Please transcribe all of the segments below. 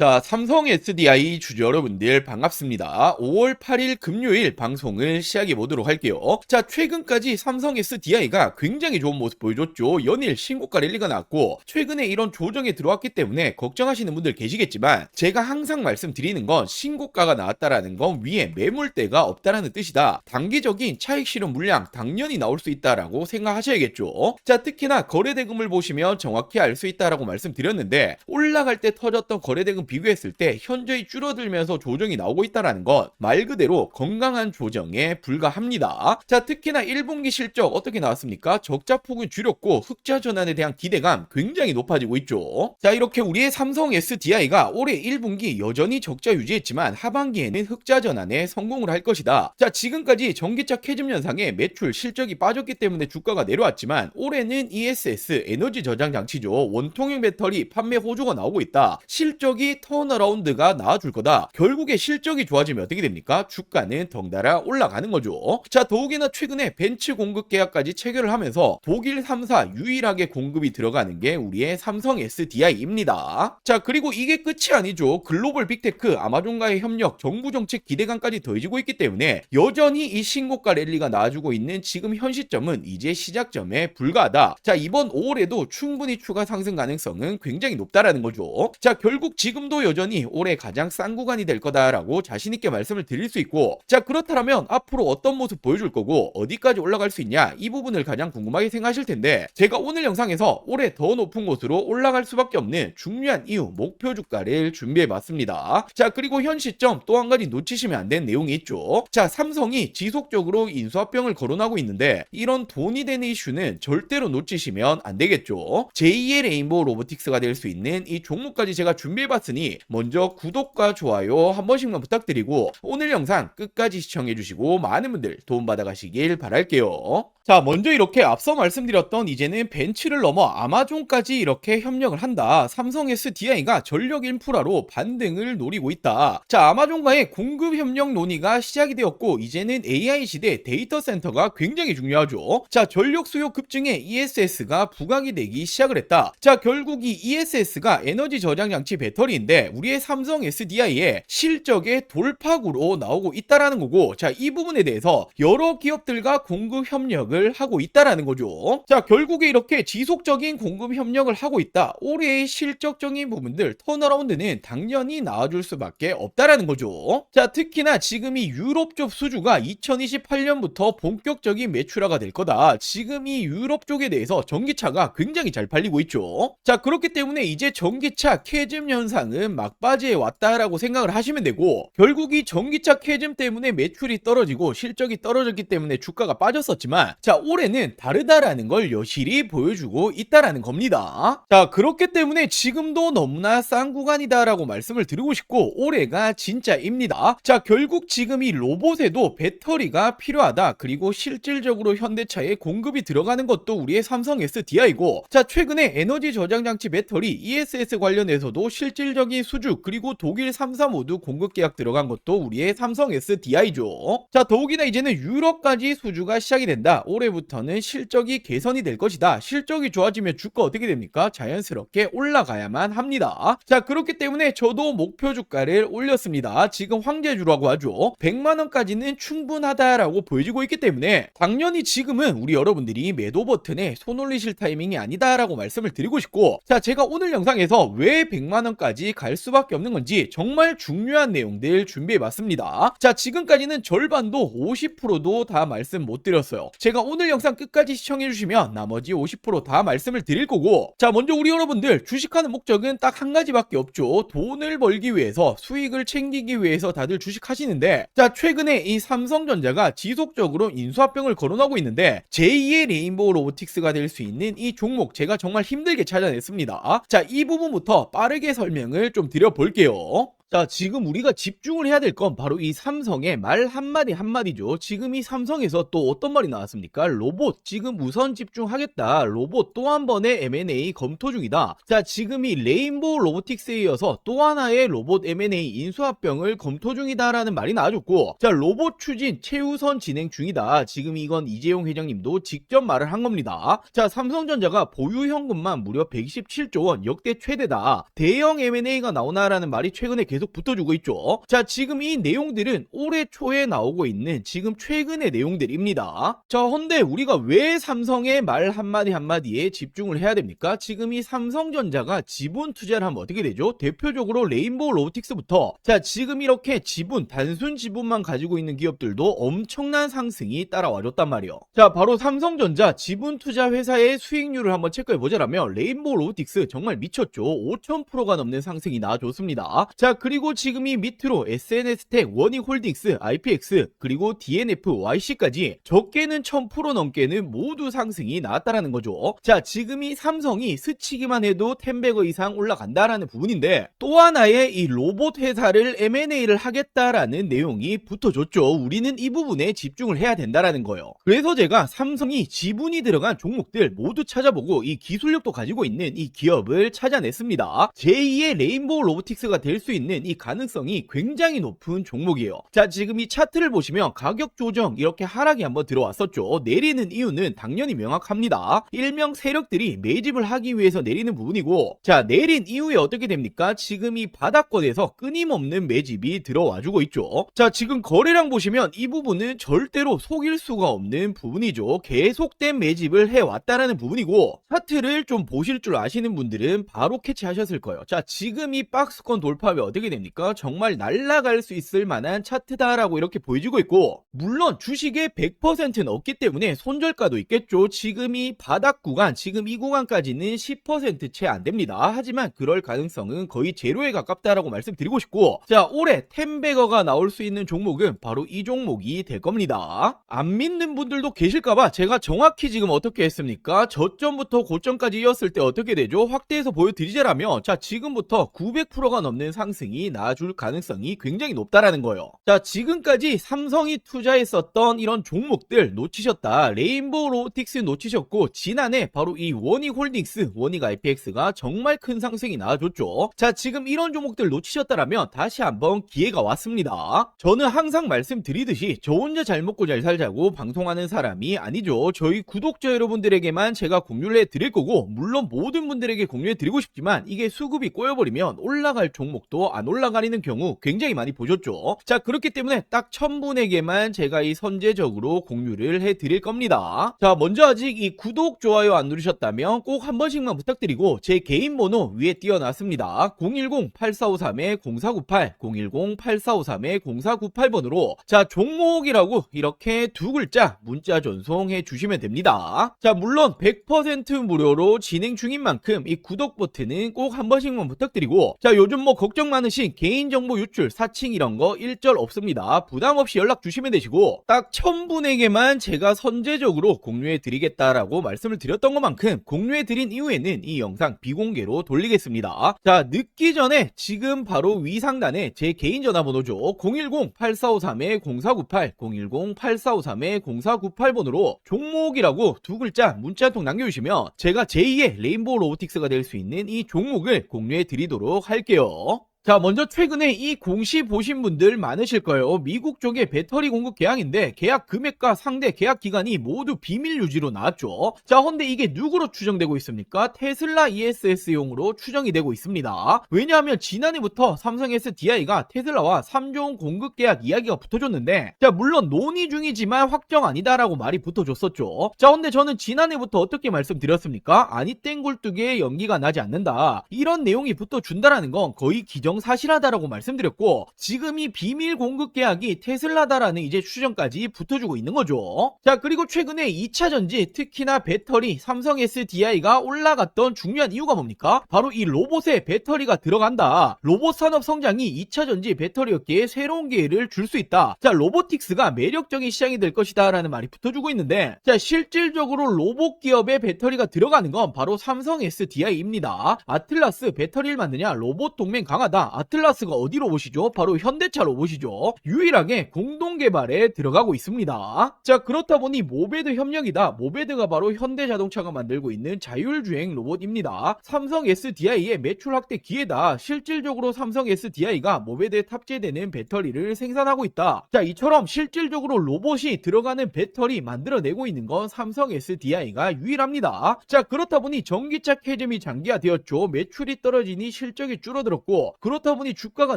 자, 삼성 SDI 주주 여러분들 반갑습니다. 5월 8일 금요일 방송을 시작해 보도록 할게요. 자, 최근까지 삼성 SDI가 굉장히 좋은 모습 보여줬죠. 연일 신고가 랠리가 났고 최근에 이런 조정에 들어왔기 때문에 걱정하시는 분들 계시겠지만 제가 항상 말씀드리는 건 신고가가 나왔다라는 건 위에 매물대가 없다라는 뜻이다. 단기적인 차익 실현 물량 당연히 나올 수 있다라고 생각하셔야겠죠. 자, 특히나 거래대금을 보시면 정확히 알 수 있다라고 말씀드렸는데 올라갈 때 터졌던 거래대금 비교했을 때 현저히 줄어들면서 조정이 나오고 있다는 건 말 그대로 건강한 조정에 불과합니다. 자, 특히나 1분기 실적 어떻게 나왔습니까? 적자폭은 줄였고 흑자 전환에 대한 기대감 굉장히 높아지고 있죠. 자, 이렇게 우리의 삼성 SDI가 올해 1분기 여전히 적자 유지했지만 하반기에는 흑자 전환에 성공을 할 것이다. 자, 지금까지 전기차 캐즘 현상에 매출 실적이 빠졌기 때문에 주가가 내려왔지만 올해는 ESS 에너지 저장 장치죠. 원통형 배터리 판매 호조가 나오고 있다. 실적이 턴어라운드가 나와줄 거다. 결국에 실적이 좋아지면 어떻게 됩니까? 주가는 덩달아 올라가는 거죠. 자, 더욱이나 최근에 벤츠 공급 계약까지 체결을 하면서 독일 3사 유일하게 공급이 들어가는 게 우리의 삼성 SDI입니다. 자, 그리고 이게 끝이 아니죠. 글로벌 빅테크 아마존과의 협력, 정부 정책 기대감까지 더해지고 있기 때문에 여전히 이 신고가 랠리가 나와주고 있는 지금 현 시점은 이제 시작점에 불과하다. 자, 이번 5월에도 충분히 추가 상승 가능성은 굉장히 높다라는 거죠. 자, 결국 지금도 여전히 올해 가장 싼 구간이 될 거다라고 자신있게 말씀을 드릴 수 있고, 자, 그렇다면 앞으로 어떤 모습 보여줄 거고 어디까지 올라갈 수 있냐, 이 부분을 가장 궁금하게 생각하실 텐데 제가 오늘 영상에서 올해 더 높은 곳으로 올라갈 수밖에 없는 중요한 이유, 목표 주가를 준비해 봤습니다. 자, 그리고 현 시점 또 한 가지 놓치시면 안 되는 내용이 있죠. 자, 삼성이 지속적으로 인수합병을 거론하고 있는데 이런 돈이 되는 이슈는 절대로 놓치시면 안 되겠죠. 제2의 레인보우 로보틱스가 될 수 있는 이 종목까지 제가 준비해봤으니 먼저 구독과 좋아요 한 번씩만 부탁드리고 오늘 영상 끝까지 시청해주시고 많은 분들 도움받아 가시길 바랄게요. 자, 먼저 이렇게 앞서 말씀드렸던 이제는 벤츠를 넘어 아마존까지 이렇게 협력을 한다. 삼성 SDI가 전력 인프라로 반등을 노리고 있다. 자, 아마존과의 공급 협력 논의가 시작이 되었고 이제는 AI 시대 데이터 센터가 굉장히 중요하죠. 자, 전력 수요 급증에 ESS가 부각이 되기 시작을 했다. 자, 결국 이 ESS가 에너지 저장 장치 배터리인데 우리의 삼성 SDI의 실적의 돌파구로 나오고 있다라는 거고, 자, 이 부분에 대해서 여러 기업들과 공급 협력을 하고 있다라는 거죠. 자, 결국에 이렇게 지속적인 공급 협력을 하고 있다. 올해의 실적적인 부분들 턴어라운드는 당연히 나와줄 수밖에 없다라는 거죠. 자, 특히나 지금 이 유럽 쪽 수주가 2028년부터 본격적인 매출화가 될 거다. 지금 이 유럽 쪽에 대해서 전기차가 굉장히 잘 팔리고 있죠. 자, 그렇기 때문에 이제 전기차 캐즘 현상은 막바지에 왔다라고 생각을 하시면 되고, 결국 이 전기차 캐즘 때문에 매출이 떨어지고 실적이 떨어졌기 때문에 주가가 빠졌었지만, 자, 올해는 다르다라는 걸 여실히 보여주고 있다라는 겁니다. 자, 그렇기 때문에 지금도 너무나 싼 구간이다라고 말씀을 드리고 싶고 올해가 진짜입니다. 자, 결국 지금 이 로봇에도 배터리가 필요하다. 그리고 실질적으로 현대차에 공급이 들어가는 것도 우리의 삼성 SDI고, 자, 최근에 에너지 저장 장치 배터리 ESS 관련해서도 실질적인 수주 그리고 독일 3사 모두 공급 계약 들어간 것도 우리의 삼성 SDI죠. 자, 더욱이나 이제는 유럽까지 수주가 시작이 된다. 올해부터는 실적이 개선이 될 것이다. 실적이 좋아지면 주가 어떻게 됩니까? 자연스럽게 올라가야만 합니다. 자, 그렇기 때문에 저도 목표 주가를 올렸습니다. 지금 황제주라고 하죠. 100만원까지는 충분하다라고 보여지고 있기 때문에 당연히 지금은 우리 여러분들이 매도 버튼에 손 올리실 타이밍이 아니다라고 말씀을 드리고 싶고, 자, 제가 오늘 영상에서 왜 100만원까지 갈 수밖에 없는 건지 정말 중요한 내용들 준비해봤습니다. 자, 지금까지는 절반도 50%도 다 말씀 못 드렸어요. 제가 오늘 영상 끝까지 시청해주시면 나머지 50% 다 말씀을 드릴 거고, 자, 먼저 우리 여러분들 주식하는 목적은 딱 한 가지밖에 없죠. 돈을 벌기 위해서, 수익을 챙기기 위해서 다들 주식하시는데, 자, 최근에 이 삼성전자가 지속적으로 인수합병을 거론하고 있는데 제2의 레인보우 로보틱스가 될 수 있는 이 종목 제가 정말 힘들게 찾아냈습니다. 자, 이 부분부터 빠르게 설명을 좀 드려볼게요. 자, 지금 우리가 집중을 해야 될 건 바로 이 삼성의 말 한마디 한마디죠. 지금 이 삼성에서 또 어떤 말이 나왔습니까? 로봇 지금 우선 집중하겠다. 로봇 또 한 번의 M&A 검토 중이다. 자, 지금 이 레인보우 로보틱스에 이어서 또 하나의 로봇 M&A 인수합병을 검토 중이다라는 말이 나와줬고, 자, 로봇 추진 최우선 진행 중이다. 지금 이건 이재용 회장님도 직접 말을 한 겁니다. 자, 삼성전자가 보유 현금만 무려 127조 원, 역대 최대다. 대형 M&A가 나오나라는 말이 최근에 계속 붙어주고 있죠. 자, 지금 이 내용들은 올해 초에 나오고 있는 지금 최근의 내용들입니다. 자, 헌데 우리가 왜 삼성의 말 한마디 한마디에 집중을 해야 됩니까? 지금 이 삼성전자가 지분 투자를 하면 어떻게 되죠? 대표적으로 레인보우 로보틱스부터, 자, 지금 이렇게 지분, 단순 지분만 가지고 있는 기업들도 엄청난 상승이 따라와줬단 말이에요. 자, 바로 삼성전자 지분 투자 회사의 수익률을 한번 체크해보자라면 레인보우 로보틱스 정말 미쳤죠. 5000%가 넘는 상승이 나와줬습니다. 자, 그리고 지금 이 밑으로 SNS텍, 원익홀딩스, IPX, 그리고 DNF, YC까지 적게는 1000% 넘게는 모두 상승이 나왔다라는 거죠. 자, 지금 이 삼성이 스치기만 해도 10배거 이상 올라간다라는 부분인데, 또 하나의 이 로봇 회사를 M&A를 하겠다라는 내용이 붙어줬죠. 우리는 이 부분에 집중을 해야 된다라는 거예요. 그래서 제가 삼성이 지분이 들어간 종목들 모두 찾아보고 이 기술력도 가지고 있는 이 기업을 찾아냈습니다. 제2의 레인보우 로보틱스가 될 수 있는 이 가능성이 굉장히 높은 종목이에요. 자, 지금 이 차트를 보시면 가격 조정 이렇게 하락이 한번 들어왔었죠. 내리는 이유는 당연히 명확합니다. 일명 세력들이 매집을 하기 위해서 내리는 부분이고, 자, 내린 이후에 어떻게 됩니까? 지금 이 바닥권에서 끊임없는 매집이 들어와주고 있죠. 자, 지금 거래량 보시면 이 부분은 절대로 속일 수가 없는 부분이죠. 계속된 매집을 해왔다라는 부분이고, 차트를 좀 보실 줄 아시는 분들은 바로 캐치하셨을 거예요. 자, 지금 이 박스권 돌파하면 어떻게 됩니까? 정말 날아갈 수 있을 만한 차트다라고 이렇게 보여지고 있고, 물론 주식의 100%는 없기 때문에 손절가도 있겠죠. 지금 이 바닥 구간, 지금 이 구간까지는 10% 채 안 됩니다. 하지만 그럴 가능성은 거의 제로에 가깝다라고 말씀드리고 싶고, 자, 올해 10배거가 나올 수 있는 종목은 바로 이 종목이 될 겁니다. 안 믿는 분들도 계실까봐 제가 정확히 지금 어떻게 했습니까? 저점부터 고점까지 이었을 때 어떻게 되죠? 확대해서 보여드리자라면, 자, 지금부터 900%가 넘는 상승이 나와줄 가능성이 굉장히 높다라는 거예요. 자, 지금까지 삼성이 투자했었던 이런 종목들 놓치셨다. 레인보우 로보틱스 놓치셨고, 지난해 바로 이 원익홀딩스, 원익 IPX가 정말 큰 상승이 나와줬죠. 자, 지금 이런 종목들 놓치셨다라면 다시 한번 기회가 왔습니다. 저는 항상 말씀드리듯이 저 혼자 잘 먹고 잘 살자고 방송하는 사람이 아니죠. 저희 구독자 여러분들에게만 제가 공유를 해드릴 거고, 물론 모든 분들에게 공유해드리고 싶지만 이게 수급이 꼬여버리면 올라갈 종목도 안 올라가리는 경우 굉장히 많이 보셨죠. 자, 그렇기 때문에 딱 1000분에게만 제가 이 선제적으로 공유를 해드릴 겁니다. 자, 먼저 아직 이 구독, 좋아요 안 누르셨다면 꼭 한 번씩만 부탁드리고, 제 개인 번호 위에 띄워놨습니다. 010-8453-0498, 010-8453-0498번으로 자, 종목이라고 이렇게 두 글자 문자 전송해 주시면 됩니다. 자, 물론 100% 무료로 진행 중인 만큼 이 구독 버튼은 꼭 한 번씩만 부탁드리고, 자, 요즘 뭐 걱정 많으신 개인정보 유출, 사칭 이런 거 일절 없습니다. 부담 없이 연락 주시면 되시고, 딱 1000분에게만 제가 선제적으로 공유해 드리겠다라고 말씀을 드렸던 것만큼 공유해 드린 이후에는 이 영상 비공개로 돌리겠습니다. 자, 늦기 전에 지금 바로 위 상단에 제 개인 전화번호죠. 010-8453-0498, 010-8453-0498번으로 종목이라고 두 글자 문자 한 통 남겨주시면 제가 제2의 레인보우 로보틱스가 될 수 있는 이 종목을 공유해 드리도록 할게요. 자, 먼저 최근에 이 공시 보신 분들 많으실 거예요. 미국 쪽의 배터리 공급 계약인데 계약 금액과 상대 계약 기간이 모두 비밀 유지로 나왔죠. 자, 근데 이게 누구로 추정되고 있습니까? 테슬라 ESS용으로 추정이 되고 있습니다. 왜냐하면 지난해부터 삼성 SDI가 테슬라와 3종 공급 계약 이야기가 붙어줬는데, 자, 물론 논의 중이지만 확정 아니다라고 말이 붙어줬었죠. 자, 근데 저는 지난해부터 어떻게 말씀드렸습니까? 아니 땡굴뚝에 연기가 나지 않는다, 이런 내용이 붙어준다라는 건 거의 기정사실하다라고 말씀드렸고, 지금 이 비밀 공급 계약이 테슬라다라는 이제 추정까지 붙어주고 있는 거죠. 자, 그리고 최근에 2차전지, 특히나 배터리, 삼성 SDI가 올라갔던 중요한 이유가 뭡니까? 바로 이 로봇에 배터리가 들어간다. 로봇 산업 성장이 2차전지 배터리 업계에 새로운 기회를 줄 수 있다. 자, 로보틱스가 매력적인 시장이 될 것이다 라는 말이 붙어주고 있는데, 자, 실질적으로 로봇 기업에 배터리가 들어가는 건 바로 삼성 SDI입니다. 아틀라스 배터리를 만드냐, 로봇 동맹 강하다, 로봇입니까? 아틀라스가 어디 로봇이죠? 바로 현대차 로봇이죠. 유일하게 공동 개발에 들어가고 있습니다. 자, 그렇다 보니 모베드 협력이다. 모베드가 바로 현대자동차가 만들고 있는 자율주행 로봇입니다. 삼성 SDI의 매출 확대 기회다. 실질적으로 삼성 SDI가 모베드에 탑재되는 배터리를 생산하고 있다. 자, 이처럼 실질적으로 로봇이 들어가는 배터리 만들어내고 있는 건 삼성 SDI가 유일합니다. 자, 그렇다 보니 전기차 캐즘이 장기화되었죠. 매출이 떨어지니 실적이 줄어들었고, 그렇다 보니 주가가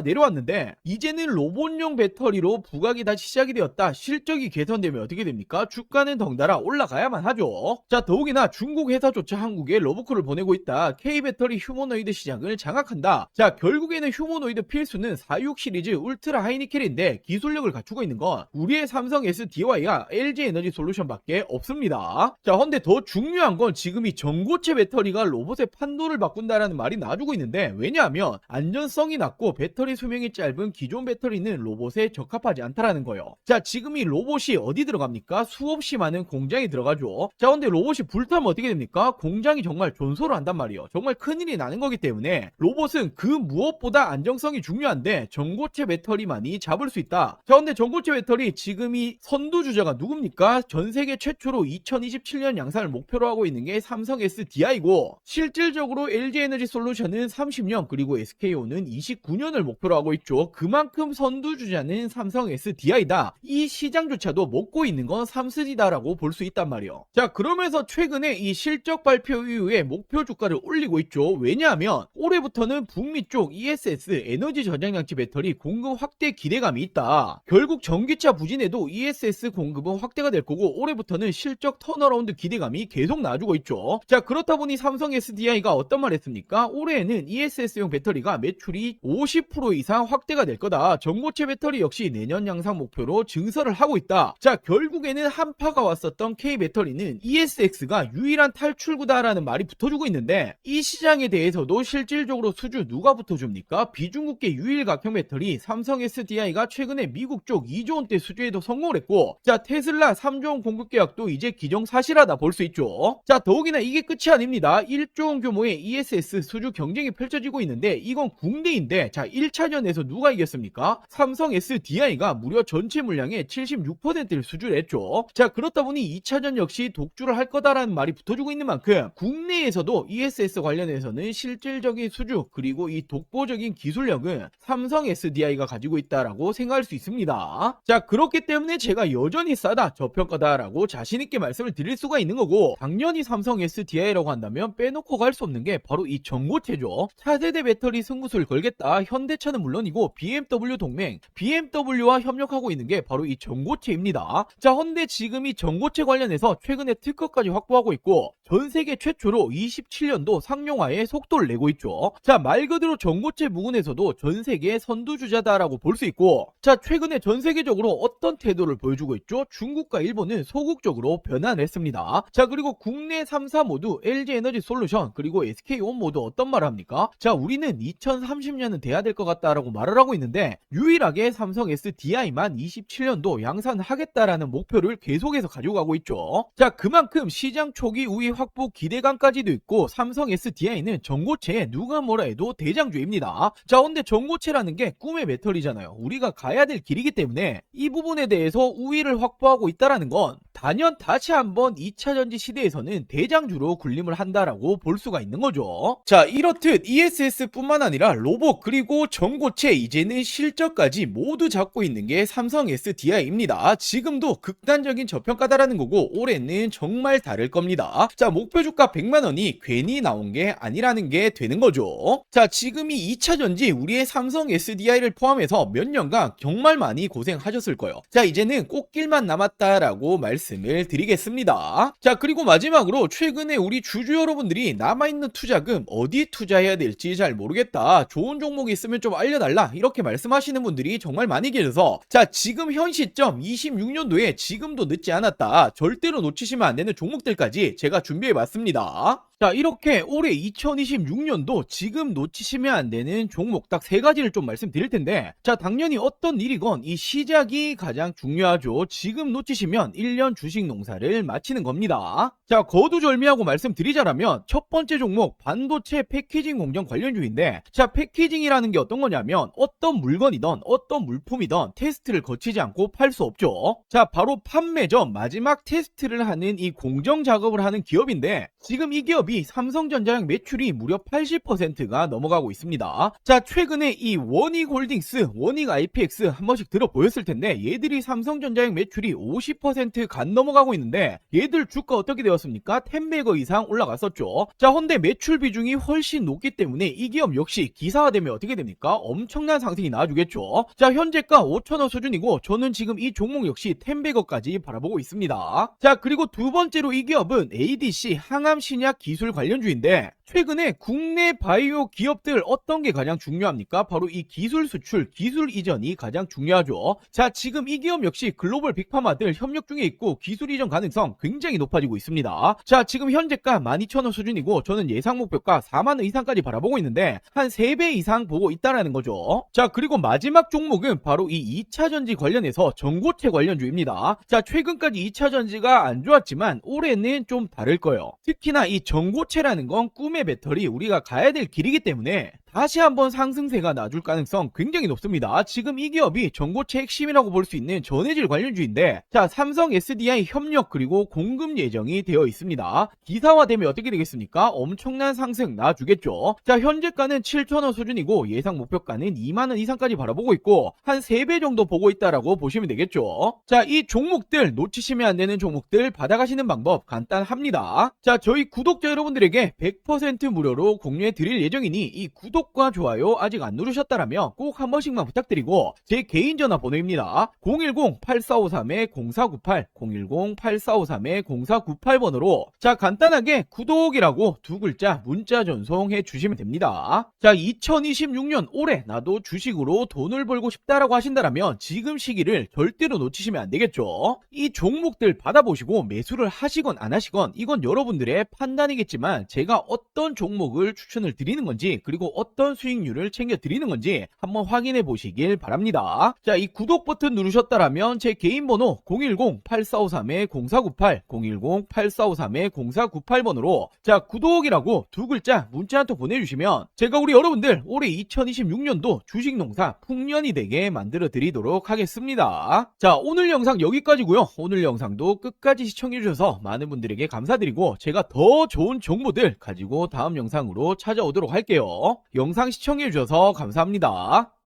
내려왔는데 이제는 로봇용 배터리로 부각이 다시 시작이 되었다. 실적이 개선되면 어떻게 됩니까? 주가는 덩달아 올라가야만 하죠. 자, 더욱이나 중국 회사조차 한국에 러브콜을 보내고 있다. K배터리 휴머노이드 시장을 장악한다. 자, 결국에는 휴머노이드 필수는 46 시리즈 울트라 하이니켈인데 기술력을 갖추고 있는 건 우리의 삼성 SDI와 LG에너지 솔루션밖에 없습니다. 자, 근데 더 중요한 건 지금 이 전고체 배터리가 로봇의 판도를 바꾼다라는 말이 나와주고 있는데, 왜냐하면 안전성이 낮고 배터리 수명이 짧은 기존 배터리는 로봇에 적합하지 않다라는 거예요. 자, 지금 이 로봇이 어디 들어갑니까? 수없이 많은 공장에 들어가죠. 자, 근데 로봇이 불타면 어떻게 됩니까? 공장이 정말 존소를 한단 말이에요. 정말 큰일이 나는 거기 때문에 로봇은 그 무엇보다 안정성이 중요한데 전고체 배터리만이 잡을 수 있다. 자, 근데 전고체 배터리 지금 이 선두주자가 누굽니까? 전 세계 최초로 2027년 양산을 목표로 하고 있는 게 삼성 SDI고, 실질적으로 LG에너지 솔루션은 30년 그리고 SK온은 29년을 목표로 하고 있죠. 그만큼 선두주자는 삼성 SDI다. 이 시장조차도 먹고 있는 건 삼스디다라고 볼 수 있단 말이에요. 자, 그러면서 최근에 이 실적 발표 이후에 목표 주가를 올리고 있죠. 왜냐하면 올해부터는 북미 쪽 ESS 에너지 저장장치 배터리 공급 확대 기대감이 있다. 결국 전기차 부진에도 ESS 공급은 확대가 될 거고, 올해부터는 실적 턴어라운드 기대감이 계속 나와주고 있죠. 자, 그렇다 보니 삼성 SDI가 어떤 말 했습니까? 올해에는 ESS용 배터리가 매출이 50% 이상 확대가 될 거다. 전고체 배터리 역시 내년 양상 목표로 증설을 하고 있다. 자, 결국에는 한파가 왔었던 K배터리는 ESX가 유일한 탈출구다라는 말이 붙어주고 있는데, 이 시장에 대해서도 실질적으로 수주 누가 붙어줍니까? 비중국계 유일각형 배터리 삼성 SDI가 최근에 미국 쪽 2조 원대 수주에도 성공을 했고, 자, 테슬라 3조 원 공급 계약도 이제 기정사실하다 볼 수 있죠. 자, 더욱이나 이게 끝이 아닙니다. 1조 원 규모의 ESS 수주 경쟁이 펼쳐지고 있는데, 이건 국내인데, 자, 1차전에서 누가 이겼습니까? 삼성 SDI가 무려 전체 물량의 76%를 수주를 했죠. 자, 그렇다 보니 2차전 역시 독주를 할 거다라는 말이 붙어주고 있는 만큼 국내에서도 ESS 관련해서는 실질적인 수주 그리고 이 독보적인 기술력은 삼성 SDI가 가지고 있다라고 생각할 수 있습니다. 자, 그렇기 때문에 제가 여전히 싸다, 저평가다라고 자신있게 말씀을 드릴 수가 있는 거고, 당연히 삼성 SDI라고 한다면 빼놓고 갈 수 없는 게 바로 이 전고체죠. 차세대 배터리 승부수를 걸겠다. 현대차는 물론이고 BMW 동맹 BMW와 협력하고 있는 게 바로 이 전고체입니다. 자, 근데 지금 이 전고체 관련해서 최근에 특허까지 확보하고 있고, 전 세계 최초로 27년도 상용화에 속도를 내고 있죠. 자, 말 그대로 전고체 부분에서도 전 세계 선두주자다라고 볼 수 있고, 자, 최근에 전 세계적으로 어떤 태도를 보여주고 있죠? 중국과 일본은 소극적으로 변환을 했습니다. 자, 그리고 국내 3사 모두 LG에너지 솔루션 그리고 SK온 모두 어떤 말을 합니까? 자, 우리는 2030년은 돼야 될 것 같다라고 말을 하고 있는데, 유일하게 삼성 SDI만 27년도 양산하겠다라는 목표를 계속해서 가지고 가고 있죠. 자, 그만큼 시장 초기 우위 확보 기대감까지도 있고, 삼성 SDI는 전고체에 누가 뭐라 해도 대장주입니다. 자, 근데 전고체라는 게 꿈의 배터리잖아요. 우리가 가야 될 길이기 때문에 이 부분에 대해서 우위를 확보하고 있다라는 건 단연 다시 한번 2차 전지 시대에서는 대장주로 군림을 한다라고 볼 수가 있는 거죠. 자, 이렇듯 ESS 뿐만 아니라 로봇 그리고 전고체, 이제는 실적까지 모두 잡고 있는 게 삼성 SDI입니다. 지금도 극단적인 저평가다라는 거고, 올해는 정말 다를 겁니다. 자, 목표 주가 100만원이 괜히 나온 게 아니라는 게 되는 거죠. 자, 지금이 2차 전지 우리의 삼성 SDI를 포함해서 몇 년간 정말 많이 고생하셨을 거예요. 자, 이제는 꽃길만 남았다라고 말씀을 드리겠습니다. 자, 그리고 마지막으로 최근에 우리 주주 여러분들이 남아있는 투자금 어디 투자해야 될지 잘 모르겠다, 좋은 종목이 있으면 좀 알려달라, 이렇게 말씀하시는 분들이 정말 많이 계셔서, 자, 지금 현 시점 26년도에 지금도 늦지 않았다, 절대로 놓치시면 안 되는 종목들까지 제가 준비해 봤습니다. 자, 이렇게 올해 2026년도 지금 놓치시면 안 되는 종목 딱 세 가지를 좀 말씀드릴 텐데, 자, 당연히 어떤 일이건 이 시작이 가장 중요하죠. 지금 놓치시면 1년 주식 농사를 마치는 겁니다. 자, 거두절미하고 말씀드리자라면 첫 번째 종목 반도체 패키징 공정 관련주인데, 자, 패키징이라는 게 어떤 거냐면 어떤 물건이든 어떤 물품이든 테스트를 거치지 않고 팔 수 없죠. 자, 바로 판매 전 마지막 테스트를 하는 이 공정 작업을 하는 기업인데, 지금 이 기업이 삼성전자랑 매출이 무려 80%가 넘어가고 있습니다. 자, 최근에 이 원익홀딩스, 원익 IPX 한 번씩 들어보였을 텐데, 얘들이 삼성전자랑 매출이 50% 간 넘어가고 있는데, 얘들 주가 어떻게 되었습니까? 10배거 이상 올라갔었죠. 자, 헌데 매출 비중이 훨씬 높기 때문에 이 기업 역시 기사화되면 어떻게 됩니까? 엄청난 상승이 나와주겠죠. 자, 현재가 5,000원 수준이고, 저는 지금 이 종목 역시 10배거까지 바라보고 있습니다. 자, 그리고 두 번째로 이 기업은 ADC 항암 신약 기술 관련주인데, 최근에 국내 바이오 기업들 어떤 게 가장 중요합니까? 바로 이 기술 수출, 기술 이전이 가장 중요하죠. 자, 지금 이 기업 역시 글로벌 빅파마들 협력 중에 있고 기술 이전 가능성 굉장히 높아지고 있습니다. 자, 지금 현재가 12,000원 수준이고, 저는 예상 목표가 4만원 이상까지 바라보고 있는데 한 3배 이상 보고 있다라는 거죠. 자, 그리고 마지막 종목은 바로 이 2차전지 관련해서 전고체 관련주입니다. 자, 최근까지 2차전지가 안 좋았지만 올해는 좀 다를 거예요. 특히나 이 전고체라는 건 꿈의 배터리, 우리가 가야 될 길이기 때문에 다시 한번 상승세가 나줄 가능성 굉장히 높습니다. 지금 이 기업이 전고체 핵심이라고 볼 수 있는 전해질 관련주인데, 자, 삼성 SDI 협력 그리고 공급 예정이 되어 있습니다. 기사화되면 어떻게 되겠습니까? 엄청난 상승 나주겠죠. 자, 현재가는 7,000원 수준이고 예상 목표가는 2만원 이상까지 바라보고 있고 한 3배 정도 보고 있다라고 보시면 되겠죠. 자, 이 종목들 놓치시면 안 되는 종목들 받아가시는 방법 간단합니다. 자, 저희 구독자 여러분들에게 100% 무료로 공유해 드릴 예정이니 이 구독과 좋아요 아직 안 누르셨다라면 꼭 한 번씩만 부탁드리고, 제 개인 전화번호입니다. 010-8453-0498 010-8453-0498번으로 자, 간단하게 구독이라고 두 글자 문자 전송해 주시면 됩니다. 자, 2026년 올해 나도 주식으로 돈을 벌고 싶다라고 하신다라면 지금 시기를 절대로 놓치시면 안 되겠죠. 이 종목들 받아보시고 매수를 하시건 안 하시건 이건 여러분들의 판단이겠지만, 제가 어떤 종목을 추천을 드리는 건지 그리고 어떤 수익률을 챙겨 드리는 건지 한번 확인해 보시길 바랍니다. 자, 이 구독 버튼 누르셨다라면 제 개인 번호 010-8453-0498 010-8453-0498번으로 자, 구독이라고 두 글자 문자 한 통 보내주시면 제가 우리 여러분들 올해 2026년도 주식농사 풍년이 되게 만들어 드리도록 하겠습니다. 자, 오늘 영상 여기까지고요. 오늘 영상도 끝까지 시청해 주셔서 많은 분들에게 감사드리고, 제가 더 좋은 정보들 가지고 다음 영상으로 찾아오도록 할게요. 영상 시청해 주셔서 감사합니다.